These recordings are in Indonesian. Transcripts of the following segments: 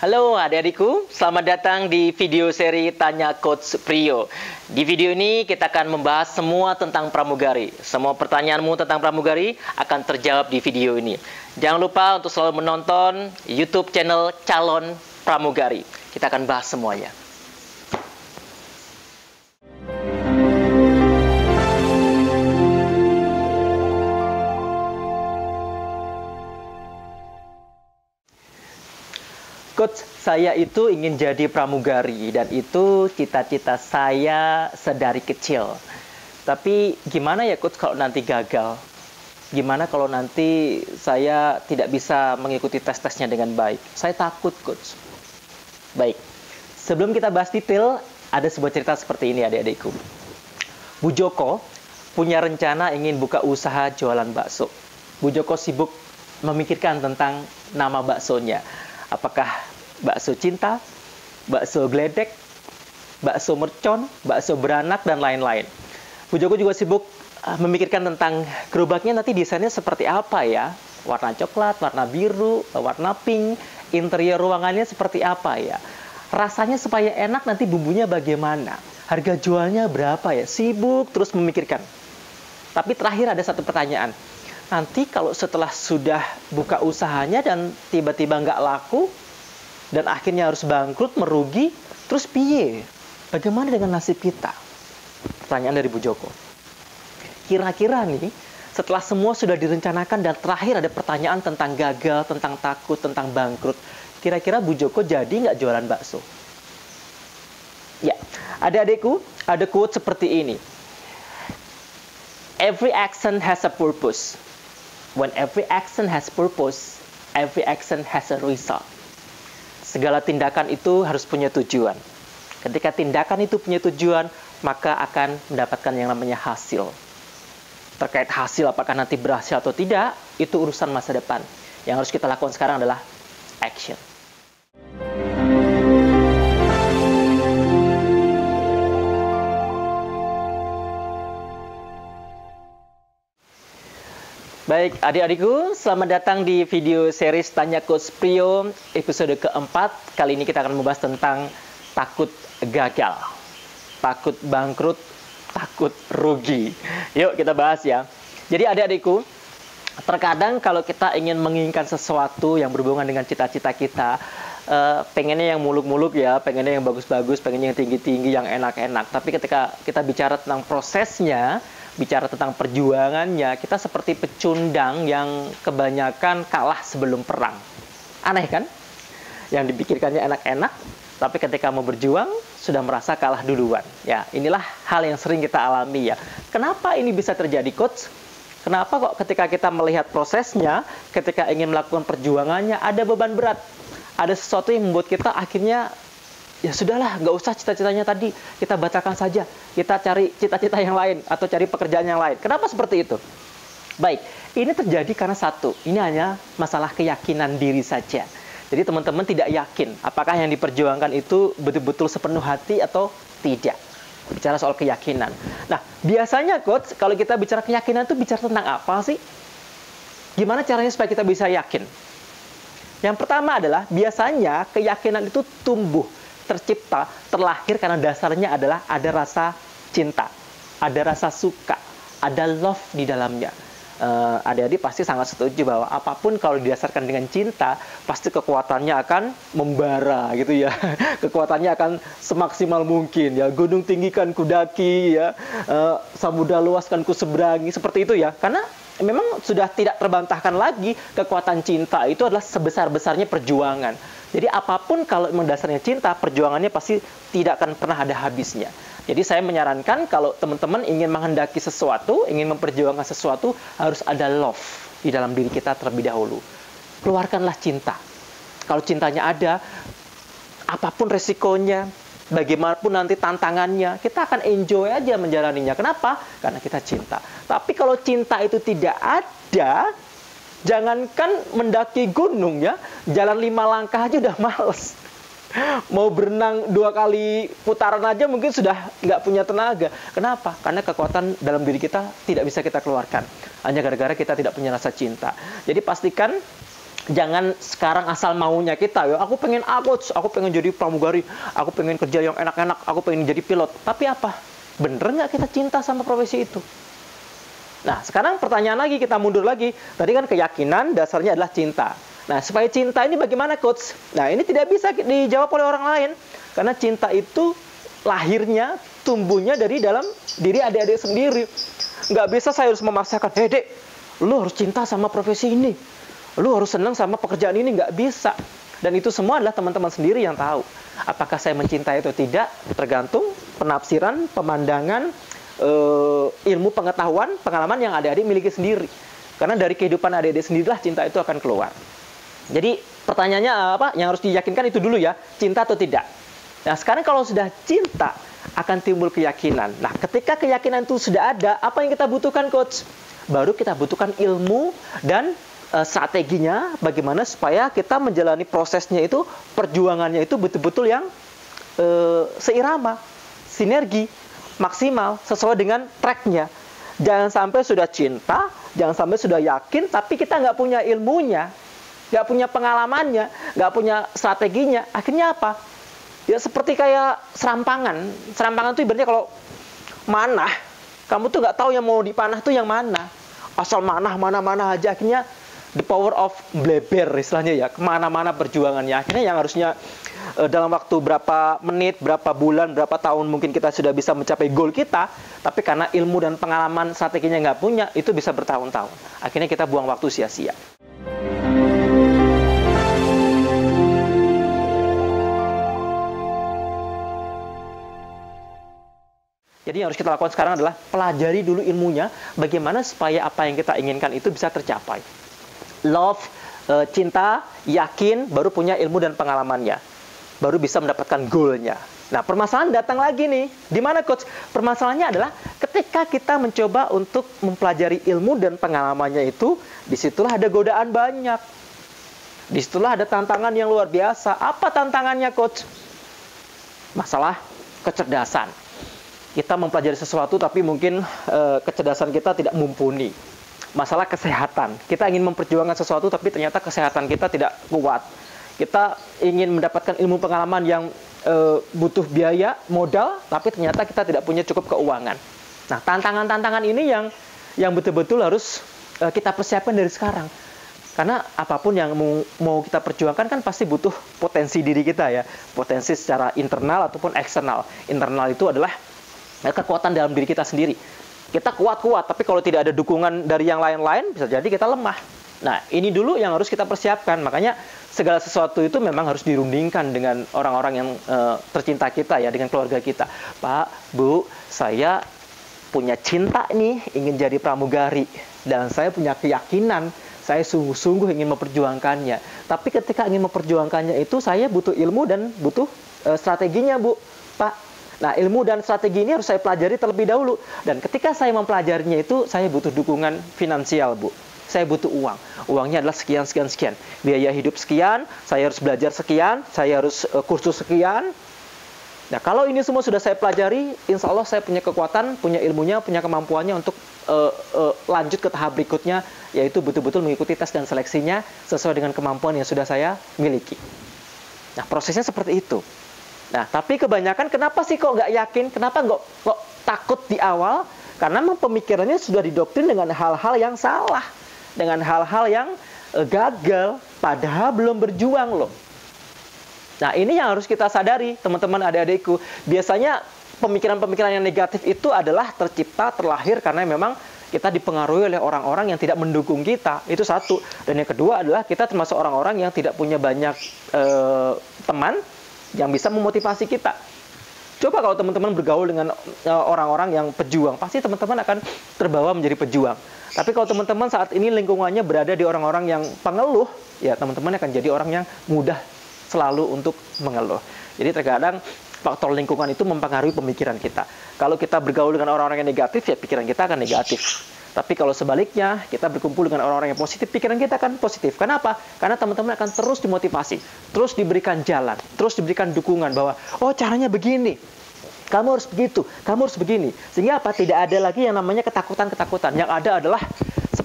Halo adik-adikku, selamat datang di video seri Tanya Coach Prio. Di video ini kita akan membahas semua tentang pramugari. Semua pertanyaanmu tentang pramugari akan terjawab di video ini. Jangan lupa untuk selalu menonton YouTube channel Calon Pramugari. Kita akan bahas semuanya. Coach, saya itu ingin jadi pramugari dan itu cita-cita saya sedari kecil. Tapi gimana ya Coach kalau nanti gagal? Gimana kalau nanti saya tidak bisa mengikuti tes-tesnya dengan baik? Saya takut Coach. Baik, sebelum kita bahas detail, ada sebuah cerita seperti ini adik-adikku. Bu Joko punya rencana ingin buka usaha jualan bakso. Bu Joko sibuk memikirkan tentang nama baksonya. Apakah bakso cinta, bakso geledek, bakso mercon, bakso beranak, dan lain-lain. Bu Joko juga sibuk memikirkan tentang gerobaknya nanti desainnya seperti apa ya. Warna coklat, warna biru, warna pink, interior ruangannya seperti apa ya. Rasanya supaya enak nanti bumbunya bagaimana. Harga jualnya berapa ya. Sibuk terus memikirkan. Tapi terakhir ada satu pertanyaan. Nanti kalau setelah sudah buka usahanya dan tiba-tiba nggak laku, dan akhirnya harus bangkrut, merugi, terus piye? Bagaimana dengan nasib kita? Pertanyaan dari Bu Joko. Kira-kira nih, setelah semua sudah direncanakan dan terakhir ada pertanyaan tentang gagal, tentang takut, tentang bangkrut, kira-kira Bu Joko jadi nggak jualan bakso? Ya, adik-adikku, ada quote seperti ini. Every action has a purpose. When every action has purpose, every action has a result. Segala tindakan itu harus punya tujuan. Ketika tindakan itu punya tujuan, maka akan mendapatkan yang namanya hasil. Terkait hasil apakah nanti berhasil atau tidak, itu urusan masa depan. Yang harus kita lakukan sekarang adalah action. Baik, adik-adikku, selamat datang di video series Tanya Coach Prio episode keempat. Kali ini kita akan membahas tentang takut gagal, takut bangkrut, takut rugi. Yuk kita bahas ya. Jadi adik-adikku, terkadang kalau kita ingin menginginkan sesuatu yang berhubungan dengan cita-cita kita, pengennya yang muluk-muluk ya, pengennya yang bagus-bagus, pengennya yang tinggi-tinggi, yang enak-enak. Tapi ketika kita bicara tentang prosesnya, bicara tentang perjuangannya, kita seperti pecundang yang kebanyakan kalah sebelum perang. Aneh kan? Yang dipikirkannya enak-enak, tapi ketika mau berjuang, sudah merasa kalah duluan. Ya, inilah hal yang sering kita alami ya. Kenapa ini bisa terjadi, Coach? Kenapa kok ketika kita melihat prosesnya, ketika ingin melakukan perjuangannya, ada beban berat? Ada sesuatu yang membuat kita akhirnya, ya sudahlah, nggak usah cita-citanya tadi, kita batalkan saja, kita cari cita-cita yang lain, atau cari pekerjaan yang lain. Kenapa seperti itu? Baik, ini terjadi karena satu, ini hanya masalah keyakinan diri saja. Jadi teman-teman tidak yakin, apakah yang diperjuangkan itu betul-betul sepenuh hati atau tidak. Bicara soal keyakinan. Nah, biasanya Coach, kalau kita bicara keyakinan itu bicara tentang apa sih? Gimana caranya supaya kita bisa yakin? Yang pertama adalah, biasanya keyakinan itu tumbuh, tercipta, terlahir karena dasarnya adalah ada rasa cinta, ada rasa suka, ada love di dalamnya. Adik-adik pasti sangat setuju bahwa apapun kalau didasarkan dengan cinta, pasti kekuatannya akan membara gitu ya. Kekuatannya akan semaksimal mungkin ya. Gunung tinggikan kudaki ya, samudra luaskan ku seberangi, seperti itu ya. Karena memang sudah tidak terbantahkan lagi, kekuatan cinta itu adalah sebesar-besarnya perjuangan. Jadi apapun kalau mendasarnya cinta, perjuangannya pasti tidak akan pernah ada habisnya. Jadi saya menyarankan kalau teman-teman ingin menghendaki sesuatu, ingin memperjuangkan sesuatu, harus ada love di dalam diri kita terlebih dahulu. Keluarkanlah cinta. Kalau cintanya ada, apapun resikonya, bagaimanapun nanti tantangannya, kita akan enjoy aja menjalaninya. Kenapa? Karena kita cinta. Tapi kalau cinta itu tidak ada, jangankan mendaki gunung ya, jalan 5 langkah aja udah males. Mau berenang 2 kali putaran aja mungkin sudah nggak punya tenaga. Kenapa? Karena kekuatan dalam diri kita tidak bisa kita keluarkan. Hanya gara-gara kita tidak punya rasa cinta. Jadi pastikan Jangan sekarang asal maunya kita, ya aku pengen coach, aku pengen jadi pramugari, aku pengen kerja yang enak-enak, aku pengen jadi pilot. Tapi apa? Bener nggak kita cinta sama profesi itu? Nah, sekarang pertanyaan lagi, kita mundur lagi. Tadi kan keyakinan dasarnya adalah cinta. Nah, supaya cinta ini bagaimana, coach? Nah, ini tidak bisa dijawab oleh orang lain. Karena cinta itu lahirnya, tumbuhnya dari dalam diri adik-adik sendiri. Nggak bisa saya harus memaksakan, hei dek, lu harus cinta sama profesi ini. Lu harus senang sama pekerjaan ini, nggak bisa. Dan itu semua adalah teman-teman sendiri yang tahu. Apakah saya mencintai atau tidak, tergantung penafsiran, pemandangan, ilmu pengetahuan, pengalaman yang adik-adik miliki sendiri. Karena dari kehidupan adik-adik sendirilah cinta itu akan keluar. Jadi pertanyaannya apa? Yang harus diyakinkan itu dulu ya, cinta atau tidak. Nah sekarang kalau sudah cinta, akan timbul keyakinan. Nah ketika keyakinan itu sudah ada, apa yang kita butuhkan, coach? Baru kita butuhkan ilmu dan strateginya bagaimana supaya kita menjalani prosesnya itu, perjuangannya itu betul-betul yang seirama, sinergi, maksimal, sesuai dengan tracknya. Jangan sampai sudah cinta, jangan sampai sudah yakin, tapi kita nggak punya ilmunya, nggak punya pengalamannya, nggak punya strateginya. Akhirnya apa? Ya seperti kayak serampangan. Serampangan itu ibaratnya kalau manah, kamu tuh nggak tahu yang mau dipanah tuh yang mana. Asal mana aja, akhirnya the power of bleber istilahnya ya, kemana-mana perjuangannya. Akhirnya yang harusnya dalam waktu berapa menit, berapa bulan, berapa tahun mungkin kita sudah bisa mencapai goal kita, tapi karena ilmu dan pengalaman strateginya nggak punya, itu bisa bertahun-tahun. Akhirnya kita buang waktu sia-sia. Jadi yang harus kita lakukan sekarang adalah pelajari dulu ilmunya, bagaimana supaya apa yang kita inginkan itu bisa tercapai. Love, cinta, yakin, baru punya ilmu dan pengalamannya. Baru bisa mendapatkan goalnya. Nah, permasalahan datang lagi nih. Di mana, coach? Permasalahannya adalah ketika kita mencoba untuk mempelajari ilmu dan pengalamannya itu, disitulah ada godaan banyak. Disitulah ada tantangan yang luar biasa. Apa tantangannya, coach? Masalah kecerdasan. Kita mempelajari sesuatu tapi mungkin kecerdasan kita tidak mumpuni. Masalah kesehatan. Kita ingin memperjuangkan sesuatu tapi ternyata kesehatan kita tidak kuat. Kita ingin mendapatkan ilmu pengalaman yang butuh biaya, modal, tapi ternyata kita tidak punya cukup keuangan. Nah, tantangan-tantangan ini yang betul-betul harus kita persiapkan dari sekarang. Karena apapun yang mau kita perjuangkan kan pasti butuh potensi diri kita ya. Potensi secara internal ataupun eksternal. Internal itu adalah kekuatan dalam diri kita sendiri. Kita kuat-kuat, tapi kalau tidak ada dukungan dari yang lain-lain, bisa jadi kita lemah. Nah, ini dulu yang harus kita persiapkan. Makanya segala sesuatu itu memang harus dirundingkan dengan orang-orang yang tercinta kita ya, dengan keluarga kita. Pak, Bu, saya punya cinta nih, ingin jadi pramugari. Dan saya punya keyakinan, saya sungguh-sungguh ingin memperjuangkannya. Tapi ketika ingin memperjuangkannya itu, saya butuh ilmu dan butuh strateginya, Bu. Pak, nah, ilmu dan strategi ini harus saya pelajari terlebih dahulu. Dan ketika saya mempelajarinya itu, saya butuh dukungan finansial, Bu. Saya butuh uang. Uangnya adalah sekian. Biaya hidup sekian, saya harus belajar sekian, saya harus kursus sekian. Nah, kalau ini semua sudah saya pelajari, insya Allah saya punya kekuatan, punya ilmunya, punya kemampuannya untuk lanjut ke tahap berikutnya, yaitu betul-betul mengikuti tes dan seleksinya sesuai dengan kemampuan yang sudah saya miliki. Nah, prosesnya seperti itu. Nah, tapi kebanyakan kenapa sih kok nggak yakin? Kenapa kok takut di awal? Karena memang pemikirannya sudah didoktrin dengan hal-hal yang salah. Dengan hal-hal yang gagal, padahal belum berjuang loh. Nah, ini yang harus kita sadari, teman-teman adik-adikku. Biasanya pemikiran-pemikiran yang negatif itu adalah tercipta, terlahir karena memang kita dipengaruhi oleh orang-orang yang tidak mendukung kita. Itu satu. Dan yang kedua adalah kita termasuk orang-orang yang tidak punya banyak teman yang bisa memotivasi kita. Coba kalau teman-teman bergaul dengan orang-orang yang pejuang, pasti teman-teman akan terbawa menjadi pejuang. Tapi kalau teman-teman saat ini lingkungannya berada di orang-orang yang pengeluh, ya teman-teman akan jadi orang yang mudah selalu untuk mengeluh. Jadi terkadang faktor lingkungan itu mempengaruhi pemikiran kita. Kalau kita bergaul dengan orang-orang yang negatif, ya pikiran kita akan negatif. Tapi kalau sebaliknya, kita berkumpul dengan orang-orang yang positif, pikiran kita akan positif. Kenapa? Karena teman-teman akan terus dimotivasi, terus diberikan jalan, terus diberikan dukungan bahwa, oh caranya begini, kamu harus begitu, kamu harus begini. Sehingga apa? Tidak ada lagi yang namanya ketakutan-ketakutan. Yang ada adalah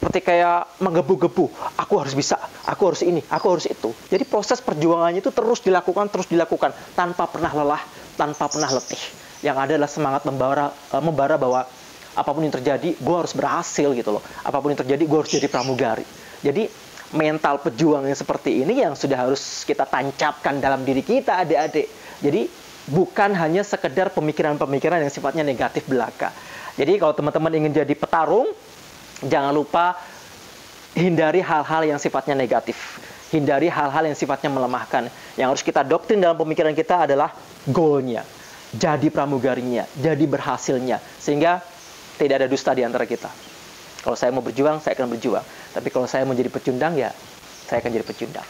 seperti kayak menggebu-gebu. Aku harus bisa, aku harus ini, aku harus itu. Jadi proses perjuangannya itu terus dilakukan tanpa pernah lelah, tanpa pernah letih. Yang ada adalah semangat membara bahwa apapun yang terjadi, gue harus berhasil gitu loh. Apapun yang terjadi, gue harus jadi pramugari. Jadi mental pejuang yang seperti ini yang sudah harus kita tancapkan dalam diri kita, adik-adik. Jadi bukan hanya sekedar pemikiran-pemikiran yang sifatnya negatif belaka. Jadi kalau teman-teman ingin jadi petarung, jangan lupa hindari hal-hal yang sifatnya negatif. Hindari hal-hal yang sifatnya melemahkan. Yang harus kita doktrin dalam pemikiran kita adalah goalnya. Jadi pramugarinya, jadi berhasilnya. Sehingga tidak ada dusta di antara kita. Kalau saya mau berjuang, saya akan berjuang. Tapi kalau saya mau jadi pecundang, ya saya akan jadi pecundang.